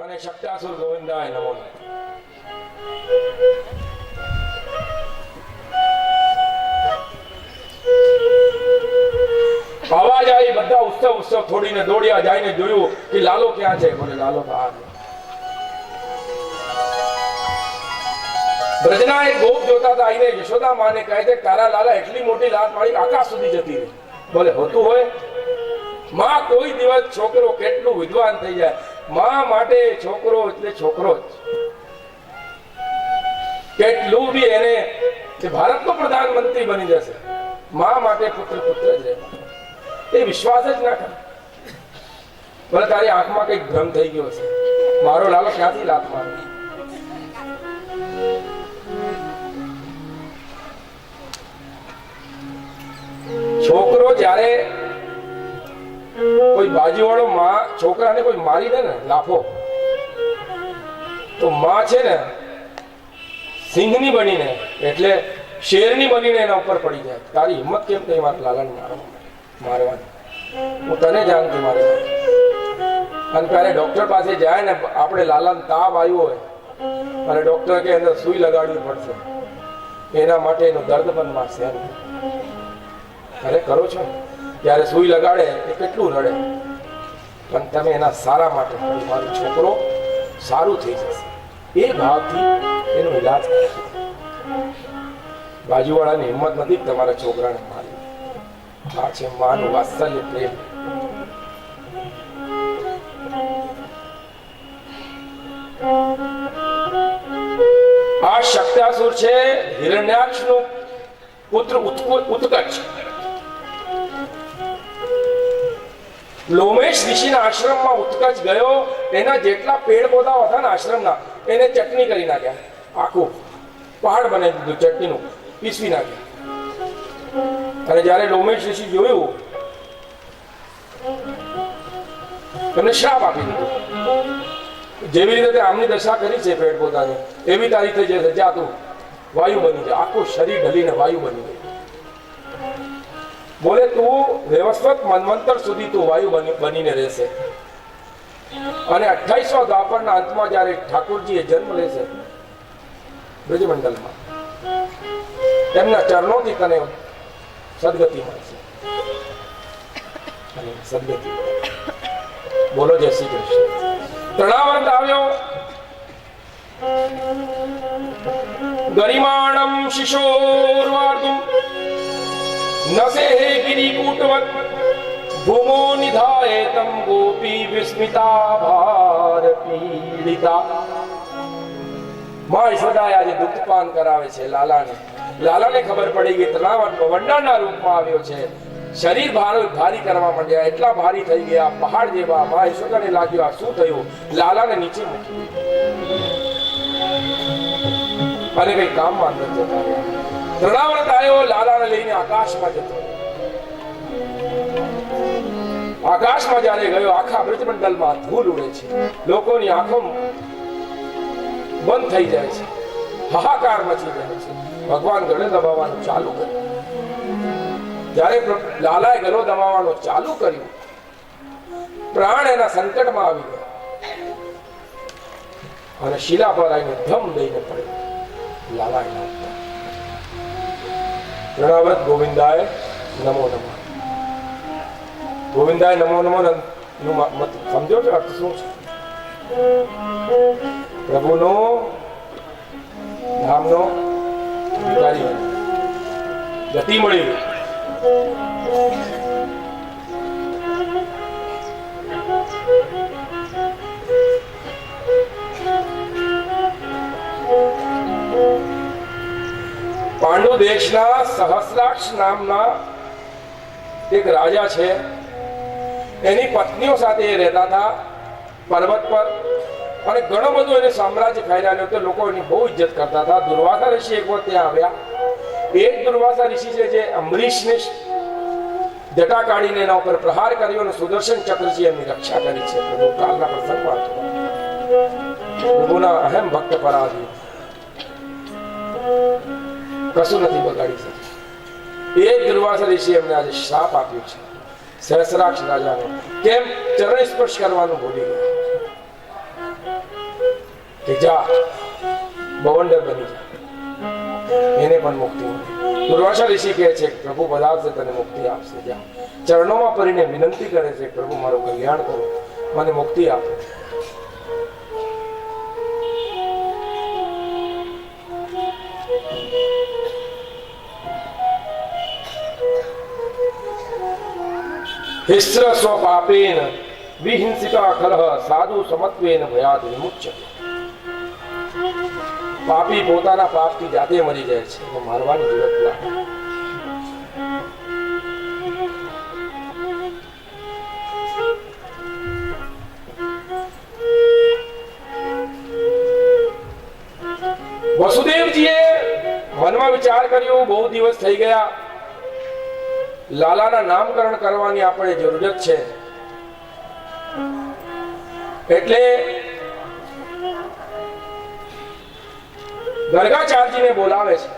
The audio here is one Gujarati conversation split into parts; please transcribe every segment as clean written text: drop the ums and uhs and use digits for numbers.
અને શક્તાસુર ગોવિંદાય નમો નમઃ. અવાજ આવી, બધા ઉત્સવ થોડીને દોડ્યા, જઈને જોયું કે લાલો ક્યાં છે. બોલે લાલો તો આ બ્રજના એક ગોપ જોતા હતા. આઈને યશોદા માને કહે છે તારા લાલા એટલી મોટી લાત મારી આકાશ સુધી જતી રહી. બોલે હોતું હોય માં, કોઈ દિવસ છોકરો કેટલું વિદ્વાન થઈ જાય, માં માટે છોકરો એટલે છોકરો જ. કેટલું બી એને ભારતનો પ્રધાનમંત્રી બની જશે, માં માટે પુત્ર પુત્ર જ રહે. એ વિશ્વાસ જ ના કરે. ભલે તારી આંખમાં કઈક ભ્રમ થઈ ગયો છે, મારો લાલો ક્યાંથી લાત મારે. છોકરો જ્યારે કોઈ બાજુવાળો માં છોકરાને કોઈ મારી દે ને લાફો, તો માં છે ને સિંહની બનીને એટલે શેરની બનીને એના ઉપર પડી જાય. તારી હિંમત કેમ થઈ મારા લાલાને મારવાની? હું તને જાણતી મારી. અને ત્યારે ડોક્ટર પાસે જાય ને, આપણે લાલાને તાવ આવ્યો હોય અને ડોક્ટર કે અંદર સુઈ લગાડવી પડશે, એના માટે એનું દર્દ પણ માં સહન અરે કરો છો. ત્યારે સુઈ લગાડે એ કેટલું રડે, પણ તમે એના સારા માટે મારો છોકરો સારું થઈ જશે એ ભાવથી એનો ઈલાજ કરે. બાજુવાળાની હિંમત નથી તમારા છોકરાને મારી. આ છે માનું વાત્સલ્ય પ્રેમ. આ શક્તાસુર છે હિરણ્યાક્ષ નો પુત્ર ઉત્કચ. લોમેશ ઋષિના આશ્રમમાં ઉત્કચ ગયો. એના જેટલા પેડ પૌધા હતા ને આશ્રમના, એને ચટણી કરી નાખ્યા. આખું પહાડ બનાવી દીધું ચટણીનું, પીસવી નાખ્યા. અને જયારે લોમેશ ઋષિ જોયું, એમને શ્રાપ આપી દીધો. જેવી રીતે આમની દશા કરી છે પેડ પૌધાની, એવી તારી થઈ જશે. જા તું વાયુ બની જાય. આખું શરીર ઢલીને વાયુ બની જાય. બોલે તું વ્યવસ્થિત મન્વંતર સુધી તું વાયુ બનીને રહેશે. અને 28મા દ્વાપરના અંતમાં જયારે ઠાકોરજી જન્મ લેશે બ્રજમંડલમાં, તેમના ચરણોથી તને સદગતિ મળશે. અને સદગતિ બોલો જય શ્રી કૃષ્ણ. તણાવંત આવ્યો. ગરિમાણમ શિશોર્વાર્તુમ નસે ગિરિકૂટવત ભૂમો નિધાયેતમ ગોપી વિસ્મિતા ભાર પીડિતા. માં યશોદાએ આજે દુગ્ધપાન કરાવે છે લાલાને. લાલાને ખબર પડી ગઈ તણાવટ વંડાના રૂપમાં આવ્યો છે. શરીર ભારી કરવા માંડ્યા, એટલા ભારી થઈ ગયા પહાડ જેવા. માં યશોદાને લાગ્યું આ શું થયું. લાલાને નીચે મૂકી અને કઈ કામમાં ન જતા રહ્યા. તણાવટ આવ્યો, લાલાને લઈને આકાશમાં જતો. આકાશમાં જયારે ગયો, આખા બ્રજમંડલમાં ધૂળ ઉડે છે. લોકોની આંખો બંધ થઈ જાય છે, હાહાકાર મચી જાય છે. ભગવાન ગળે દબાવવાનું ચાલુ કર્યું. જયારે લાલાએ ગળો દબાવવાનું ચાલુ કર્યું, પ્રાણ એના સંકટમાં આવી ગયા અને શિલા પર આવીને ધમ દઈને પડ્યો. લાલાએ પ્રણાવત ગોવિંદાય નમો નમઃ. ગોવિંદાય નમો નમઃ મત સમજો છો અર્થ શું છે? પ્રભુનો ધામનો અધિકારી ગતિ મળી ગઈ. પાંડુ દેશના સહસ્રાક્ષ નામના એક રાજા છે. એની પત્નીઓ સાથે એ રહેતા હતા પર્વત પર, અને ઘણો બધું એને સામ્રાજ્ય ફેલાવ્યું હતું. લોકો એની બહુ ઇજ્જત કરતા હતા. દુર્વાસા ઋષિ એક વખત ત્યાં આવ્યા. એક દુર્વાસા ઋષિ છે જે અંબરીશને જટા કાઢીને એના ઉપર પ્રહાર કર્યો અને સુદર્શન ચક્રથી એમની રક્ષા કરી છે. પ્રભુ કાલના પ્રસંગમાં પ્રભુના અહેમ ભક્ત પરાધી કશું નથી બગાડી શકે. એક દુર્વાસા ઋષિ એમને આજે શ્રાપ આપ્યો છે સહસ્રાક્ષ રાજાને. કેમ? ચરણ સ્પર્શ કરવાનું ભૂલી ગયા. કે જા બવંડર બની જા, એને પણ મુક્તિ મળી. દુર્વાસા ઋષિ કહે છે પ્રભુ પધારશે તને મુક્તિ આપશે. જા ચરણોમાં પડીને વિનંતી કરે છે પ્રભુ મારું કલ્યાણ કરો, મને મુક્તિ આપો. હિસ્ર સ્વ પાપેન વિહિંસિકા કલહ સાધુ સમત્વેન ભયાદ વિમુચ્યતે. પાપી પોતાના પાપથી જાતે મરી જાય છે, તો મારવાની જરૂરત લાગે. વસુદેવજીએ મનમાં વિચાર કર્યો, બહુ દિવસ થઈ ગયા, લાલાના નામકરણ કરવાની આપણે જરૂરત છે. એટલે ગર્ગાચાર્યજીને બોલાવે છે.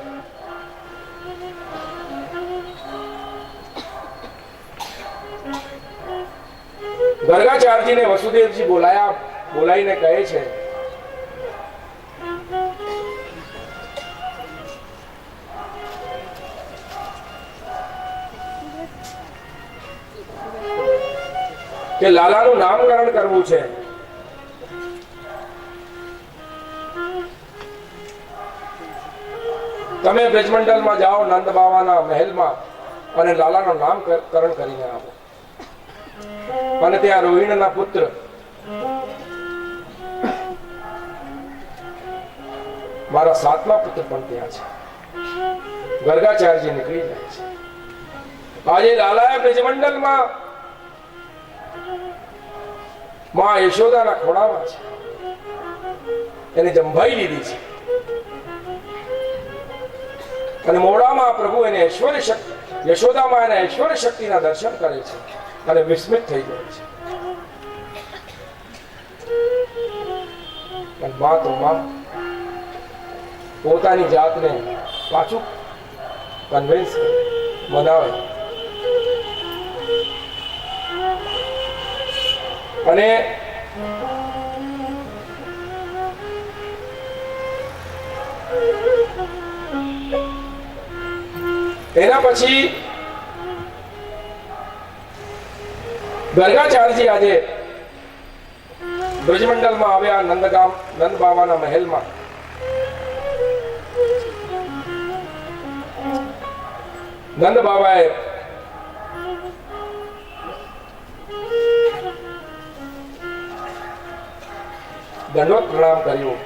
ગર્ગાચાર્યજીને વસુદેવજી બોલાવીને કહે છે કે લાલાનું નામકરણ કરવું છે. તમે બ્રજમંડલમાં જાઓ નંદ બાવાના મહેલમાં અને લાલાનું નામકરણ કરીને આવો. અને ત્યાં રોહિણીના પુત્ર મારા 7મા પુત્ર પણ ત્યાં છે. ગર્ગાચાર્યજી નીકળી જાય છે. આજે લાલાએ બ્રજમંડલમાં માં યશોદાના ખોળામાં છે, એને જંભાઈ લીધી છે. અને મોડામાં પ્રભુ એને ઐશ્વર્ય શક્તિ, યશોદામાં એને ઐશ્વર્ય શક્તિના દર્શન કરે છે અને વિસ્મિત થઈ જાય છે. અને માં તો માં પોતાની જાતને પાછું કન્વિન્સ મનાવે અને એના પછી ગર્ગાચાર્યજી આજે બ્રજમંડલમાં આવ્યા, નંદ બાવાના મહેલમાં. નંદ બાવાએ દંડવત પ્રણામ કર્યું.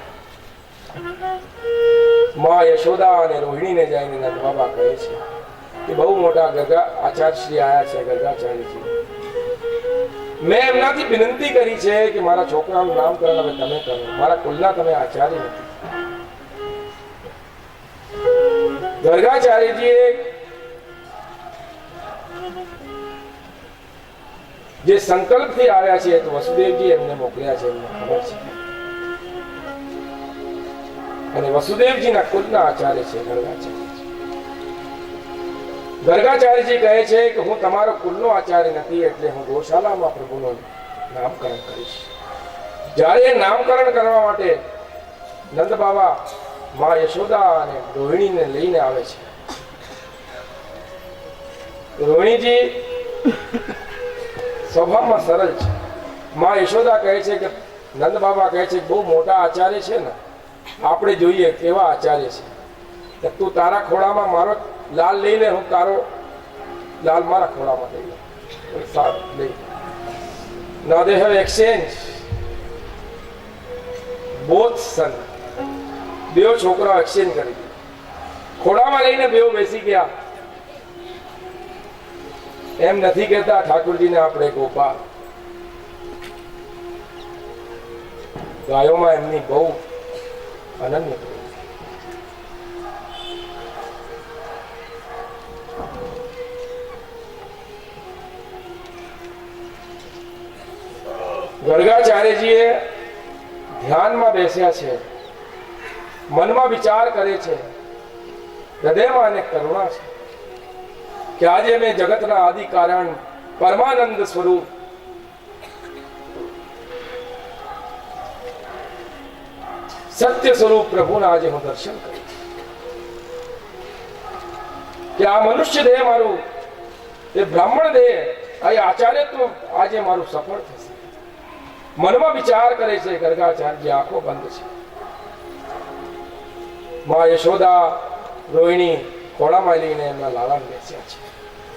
માં યશોદા અને રોહિણીને જઈને નંદ બાબા કહે છે કે બહુ મોટા આચાર્યશ્રી આયા છે ગર્ગાચાર્યજી. મેં એમનાથી વિનંતી કરી છે કે મારા છોકરાનું નામકરણ હવે તમે કરો, મારા કુલના તમે આચાર્ય નથી. ગર્ગાચાર્યજીએ જે સંકલ્પથી આવ્યા છે તો વસુદેવજી એમને મોકલ્યા છે, એમને ખબર છે. અને વસુદેવજીના કુલના આચાર્ય છે ગર્ગાચાર્ય. ગર્ગાચાર્યજી કહે છે કે હું તમારો કુલનો આચાર્ય નથી, એટલે હું ગૌશાલામાં પ્રભુનું નામકરણ કરીશ. જ્યારે નામકરણ કરવા માટે નંદ બાબા માં યશોદા અને રોહિણીને લઈને આવે છે. રોહિણીજી સ્વભાવમાં સરળ છે. માં યશોદા કહે છે કે નંદ બાબા કહે છે બહુ મોટા આચાર્ય છે ને, આપણે જોઈએ કેવા આચાર્ય છે. તું તારા ખોળામાં મારો લાલ લઈ લે, હું તારો લાલ મારા ખોળામાં લઈ લે. Now they have exchanged. Both son. બેઓ છોકરાઓ એક્સચેન્જ કરી દીધું. ખોળામાં લઈને બેઓ બેસી ગયા. એમ નથી કહેતા ઠાકોરજીને આપણે ગોપાલ. ગાયોમાં એમની બહુ અનન્ય. ગર્ગાચાર્યજીએ ધ્યાનમાં બેસ્યા છે, મનમાં વિચાર કરે છે, હૃદયમાં અનેક કરુણા છે કે આજે મેં જગતના આદિ કારણ પરમાનંદ સ્વરૂપ સત્ય સ્વરૂપ પ્રભુના આજે હું દર્શન કરું કે આ મનુષ્ય દેહ મારું, એ બ્રાહ્મણ દેહ, આ આચાર્યત્વ આજે મારું સફળ થશે. મનમાં વિચાર કરે છે ગર્ગાચાર્ય, આંખો બંધ છે. માં યશોદા રોહિણી ખોળામાં લઈને એમના લાલાને બેસ્યા છે.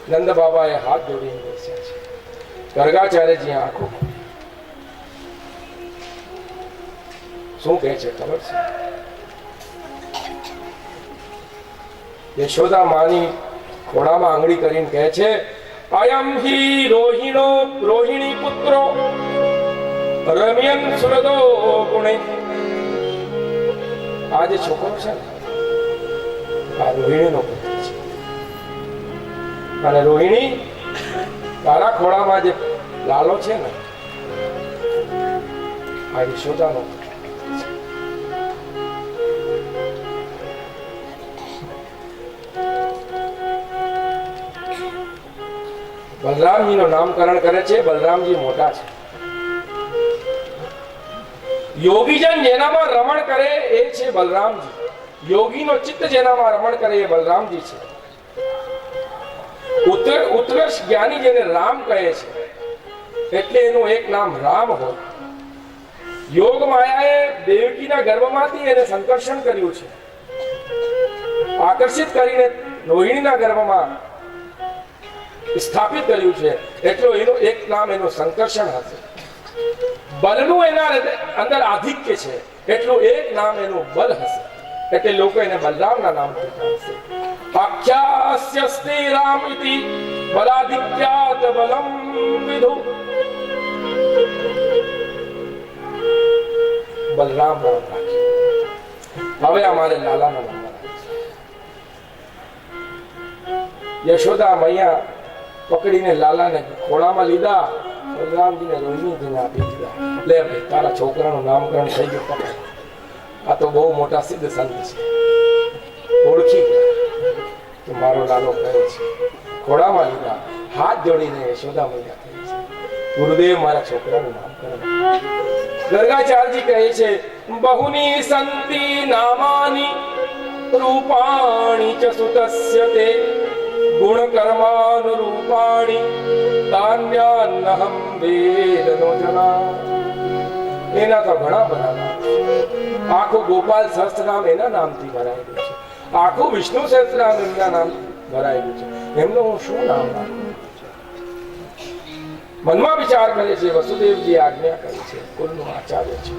નંદ બાબાએ હાથ જોડીને બેસ્યા છે. ગર્ગાચાર્યજી આંખો શું કહે છે ખબર છે? યશોદા માની ખોળામાં આંગળી કરીને કહે છે, અયમ હિ રોહિણી પુત્રો રમ્યન સુરદો ગુણે. આ જે છોકરો છે ને, આ રોહિણીનો પુત્ર છે. અને રોહિણી, તારા ખોળામાં જે લાલો છે ને, આ યશોદાનો પુત્ર. બલરામજીનું નામકરણ કરે છે. બલરામજી મોટા છે. યોગીજન જેનામાં રમણ કરે એ છે બલરામજી. યોગીનો ચિત્ત જેનામાં રમણ કરે એ બલરામજી છે. ઉત્કર્ષ જ્ઞાની જેને રામ કહે છે, એટલે એનું એક નામ રામ હોય. યોગ માયાએ દેવકીના ગર્ભમાંથી એને સંકર્ષણ કર્યું છે. આકર્ષિત કરીને રોહિણીના ગર્ભમાં સ્થાપિત કર્યું છે, એટલું એનું એક નામ એનું સંકર્ષણ હશે. બલનું એના અંદર આધિક્ય છે, એટલું એક નામ એનું બલ હશે. એટલે લોકો એને બલરામના નામથી જાણશે. આખ્યાસ્યસ્તે રામિતિ બલાધિક્યાત બલમ વિદુ. બલરામ નામ રાખ્યું. હવે અમારે લાલાના નામ યશોદા મૈયા પકડીને લાલાને ખોળામાં લીધા. બલરામજીને રોહિણીજીને આપી દીધા. લે ભાઈ, તારા છોકરાનું નામકરણ થઈ ગયું. પકડ. આ તો બહુ મોટા સિદ્ધ સંત છે. ઓળખી કે મારો લાલો કયો છે. ખોળામાં લીધા. હાથ જોડીને યશોદા મૈયા કહે છે, ગુરુદેવ, મારા છોકરાનું નામકરણ. ગર્ગાચાર્યજી કહે છે, બહુની સંતિ નામાની રૂપાણી ચ સુતસ્ય તે ગુણ કર્માનુરૂપાણી તાન્યાન્નહમ વેદનો જના. એના તો ઘણા બધા નામ. આખું ગોપાલ સહસ્ત્રનામ એના નામથી ભરાયેલું છે. આખું વિષ્ણુ સહસ્ત્રનામ એમના નામ ભરાયેલું છે. એમનું હું શું નામ રાખું? મનમાં વિચાર કરે છે. વસુદેવજી આજ્ઞા કરી છે. કુલનું આચાર્ય છે.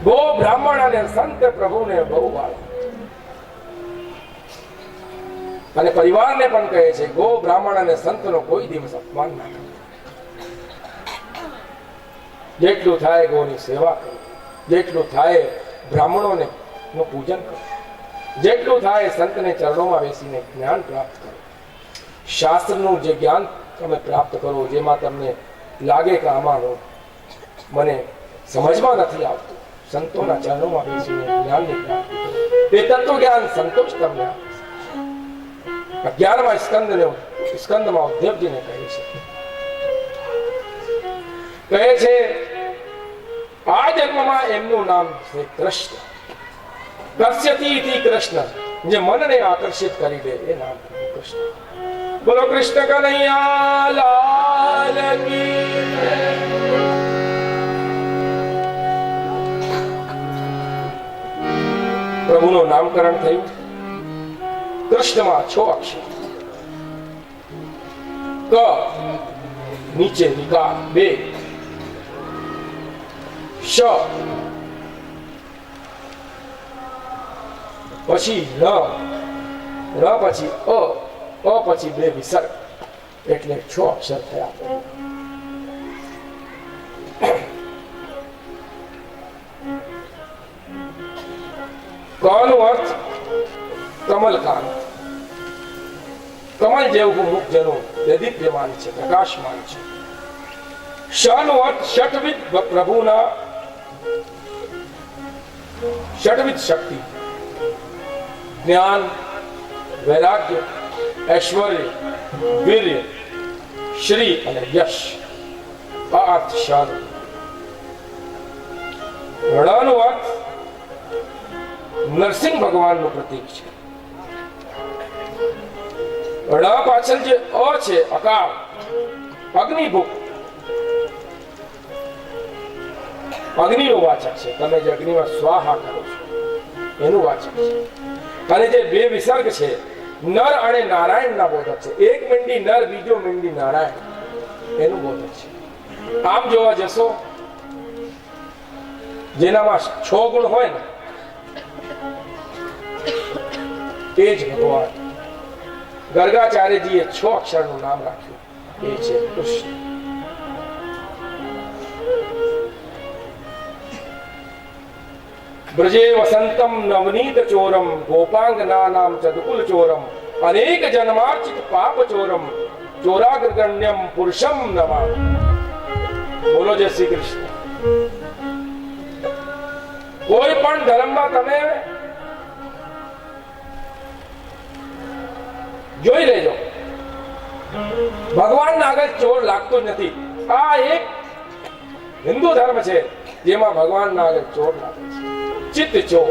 ગો બ્રાહ્મણ અને સંત પ્રભુને બહુ વાળો. અને પરિવારને પણ કહે છે, ગો બ્રાહ્મણ અને સંતનો કોઈ દિવસ અપમાન ના કરો. જેટલું થાય ગોની સેવા કરો. જેટલું થાય બ્રાહ્મણોને નું પૂજન કરો. જેટલું થાય સંતને ચરણોમાં બેસીને જ્ઞાન પ્રાપ્ત કરો. શાસ્ત્રનું જે જ્ઞાન તમે પ્રાપ્ત કરો, જેમાં તમને લાગે કે આમાં મને સમજમાં નથી આવતું, સંતોના ચરણોમાં બેસીને જ્ઞાનની પ્રાપ્તિ કરો. તે તત્વ જ્ઞાન સંતોષ તમને આપે. 11મા સ્કંદમાં ઉદ્ધવજીને કહે છે આ જન્મમાં એમનું નામ છે કૃષ્ણ. કસ્યતિ કૃષ્ણ, જે મનને આકર્ષિત કરી દે એ નામ કૃષ્ણ. બોલો કૃષ્ણ કનૈયા લાલ કી જય. પ્રભુનું નામકરણ થયું. કૃષ્ણમાં 6 અક્ષર. ક નીચે નિકાર 2, શ પછી ર પછી અ પછી 2 વિસર્ગ, એટલે 6 અક્ષર થયા. કનો અર્થ કમલકાંત. કમલ જેવું મુખ જેનું દેદીપ્યમાન છે, પ્રકાશમાન છે. શનો અર્થ ષટવિધ પ્રભુના ષટવિધ શક્તિ, જ્ઞાન, વૈરાગ્ય, ઐશ્વર્ય, વીર્ય, શ્રી અને યશ. આ અર્થ શન. રણનો અર્થ નરસિંહ ભગવાનનું પ્રતીક છે. ળ પાછળ જે અ છે અકાળ, અગ્નિભૂત, અગ્નિનું વાચક છે. તમે જે અગ્નિમાં સ્વાહા કરો છો એનું વાચક છે. અને જે બે વિસર્ગ છે નર અને નારાયણ ના બોધક છે. એક મીંડી નર, બીજો મીંડી નારાયણ, એનું બોધક છે. આમ જોવા જશો જેનામાં 6 ગુણ હોય ને એ જ ભગવાન. ગર્ગાચાર્યજીએ 6 અક્ષરનું નામ રાખ્યું, એ છે કૃષ્ણ. બ્રજે વસંતમ નવનીત ચોરમ ગોપાંગનાનામ ચદકુલ ચોરમ અનેક જન્માર્ચિત પાપ ચોરમ ચોરાગ્રગણ્યમ પુરુષમ નમામિ. બોલો જય શ્રી કૃષ્ણ. કોઈ પણ ધર્મમાં તમે જોઈ લેજો, ભગવાનના આગળ ચોર લાગતો જ નથી. આ એક હિન્દુ ધર્મ છે જેમાં ભગવાનના આગળ ચોર લાગે છે. ચિત્ત ચોર,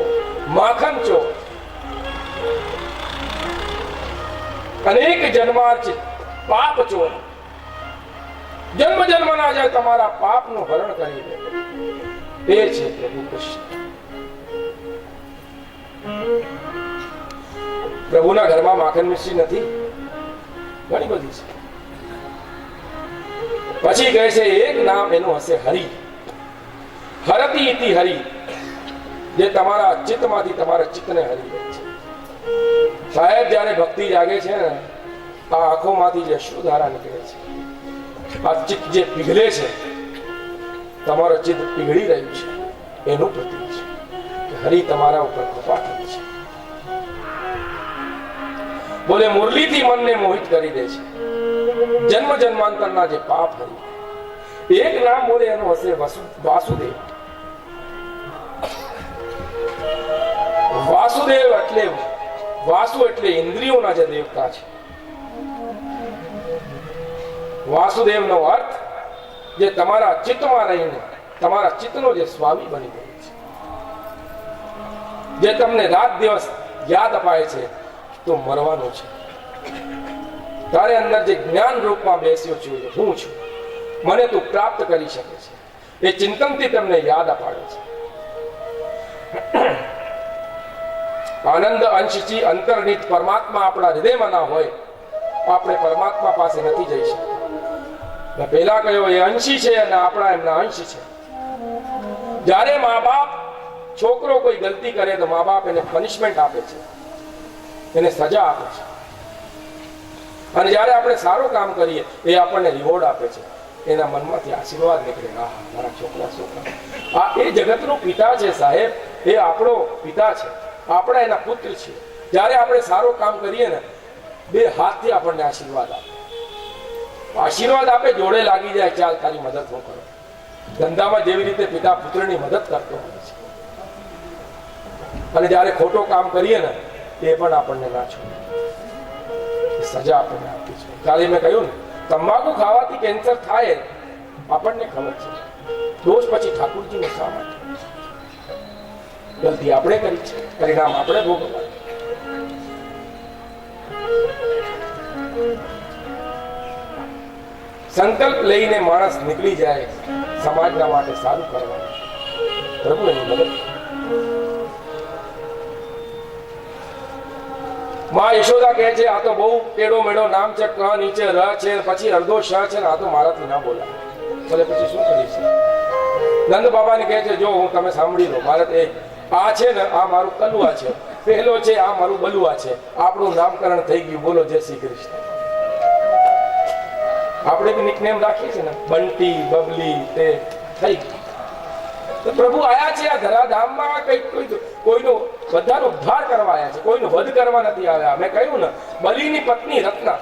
માખન ચોર, અનેક જન્માર્ચિત પાપ ચોર. જન્મ જન્મ ના જાય તમારા પાપનું હરણ કરી દે, એ છે પ્રભુ કૃષ્ણ. પ્રભુના ઘરમાં માખન મિશ્રી નથી? ઘણી બધી છે. પછી કહે છે એક નામ એનું હશે હરિ. હરતી ઇતિ હરિ, જે તમારા ચિત્તમાંથી તમારા ચિત્તને હરી લે છે. સાહેબ જ્યારે ભક્તિ જાગે છે ને, આ આંખોમાંથી જે અશ્રુધારા નીકળે છે, આ ચિત્ત જે પીઘલે છે, તમારો ચિત્ત પીઘળી રહ્યું છે, એનું પ્રતીક છે કે હરિ તમારા ઉપર કૃપા કરી છે. બોલે મુરલીથી મનને મોહિત કરી દે છે, જન્મ જન્માંતરના જે પાપ હરી. એક નામ બોલે એનું હશે વાસુદેવ. વાસુદેવ એટલે વાસુ એટલે ઇન્દ્રિયોના જે દેવતા છે. વાસુદેવનો અર્થ જે તમારા ચિત્તમાં રહીને તમારા ચિત્તનો જે સ્વામી બની ગયો છે, જે તમને રાત દિવસ યાદ અપાય છે તો મરવાનું છે. તારે અંદર જે જ્ઞાન રૂપમાં બેસ્યો છું, હું છું, મને તું પ્રાપ્ત કરી શકે છે, એ ચિંતનથી તમને યાદ અપાડે છે. આનંદ અંશથી અંતર્નિહિત પરમાત્મા આપણા હૃદયમાં ના હોય આપણે પરમાત્મા પાસે નથી જઈ શકતા. પહેલા કહ્યું એ અંશી છે અને આપણા એમના અંશ છે. જ્યારે મા બાપ છોકરો કોઈ ગલતી કરે તો મા બાપ એને પનિશમેન્ટ આપે છે, એને સજા આપે છે. અને જ્યારે આપણે સારું કામ કરીએ એ આપણને રિવોર્ડ આપે છે. એના મનમાંથી આશીર્વાદ નીકળે, હા મારા છોકરા આ એ જગતનો પિતા છે સાહેબ, એ આપણો પિતા છે, આપણે એના પુત્ર છીએ. જ્યારે આપણે સારું કામ કરીએ ને, 2 હાથથી આપણને આશીર્વાદ આપે. આશીર્વાદ આપે, જોડે લાગી જાય, ચાલ તારી મદદ હું કરું. ધંધામાં જેવી રીતે પિતા પુત્રની મદદ કરતો હોય છે, અને જ્યારે ખોટું કામ કરીએ ને એ પણ આપણને ના છોડે, સજા આપણને આપી છે. કાલે મેં કહ્યું ને, તંબાકુ ખાવાથી કેન્સર થાય આપણને ખબર છે, દોષ પછી ઠાકુરજીને શા માટે? ગલતી આપણે કરી છે, પરિણામ આપણે ભોગવવાનું. સંકલ્પ લઈને માણસ નીકળી જાય સમાજના માટે સારું કરવાનું, પ્રભુ એની મદદ. માં યશોદા કહે છે આ તો બહુ ટેડો મેડો નામ છે, ક નીચે ર છે, પછી અડધો શ છે ને, આ તો મારાથી ના બોલાય. ભલે પછી શું કરીશ? નંદ બાબાને કહે છે જો હું તમે સાંભળી લો, મારે આ છે ને આ મારું કલુઆ છે, પહેલો છે આ મારું બલુઆ છે, આપણું નામકરણ થઈ ગયું. બોલો જય શ્રી કૃષ્ણ. આપણે બી નિકનેમ રાખીએ છીએ ને, બંટી, બબલી, તે થઈ ગયું. તો પ્રભુ આયા છે આ ધરાધામમાં, કોઈનો બધાનો ઉદ્ધાર કરવા આવ્યા છે, કોઈનો વધ કરવા નથી આવ્યા. મેં કહ્યું ને, બલિની પત્ની રત્ના,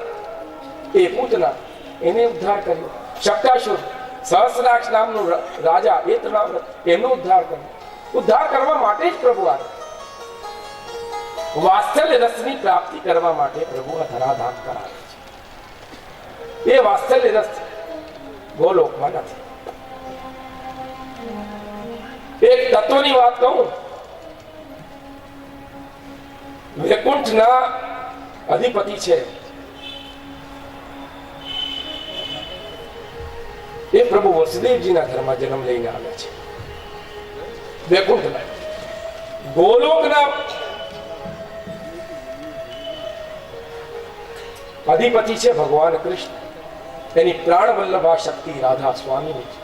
એ પૂતના, એને ઉદ્ધાર કર્યો. શક્તાસુર, સહસ્રાક્ષ નામનું રાજા, એ એમનો ઉદ્ધાર કર્યો. ઉદ્ધાર કરવા માટે જ પ્રભુ આવ્યા. વાત્સલ્ય રસની પ્રાપ્તિ કરવા માટે પ્રભુ આ ધરાધામ કરાવે છે. એ વાત્સલ્ય રસ ગોલોકમાં નથી. એક તત્વની વાત કહું, વૈકુંઠના અધિપતિ છે એ પ્રભુ વસુદેવજીના ઘરમાં જન્મ લઈને આવ્યા છે. વૈકુંઠના ગોલોકના અધિપતિ છે ભગવાન કૃષ્ણ. એની પ્રાણ વલ્લભા શક્તિ રાધા સ્વામીની છે.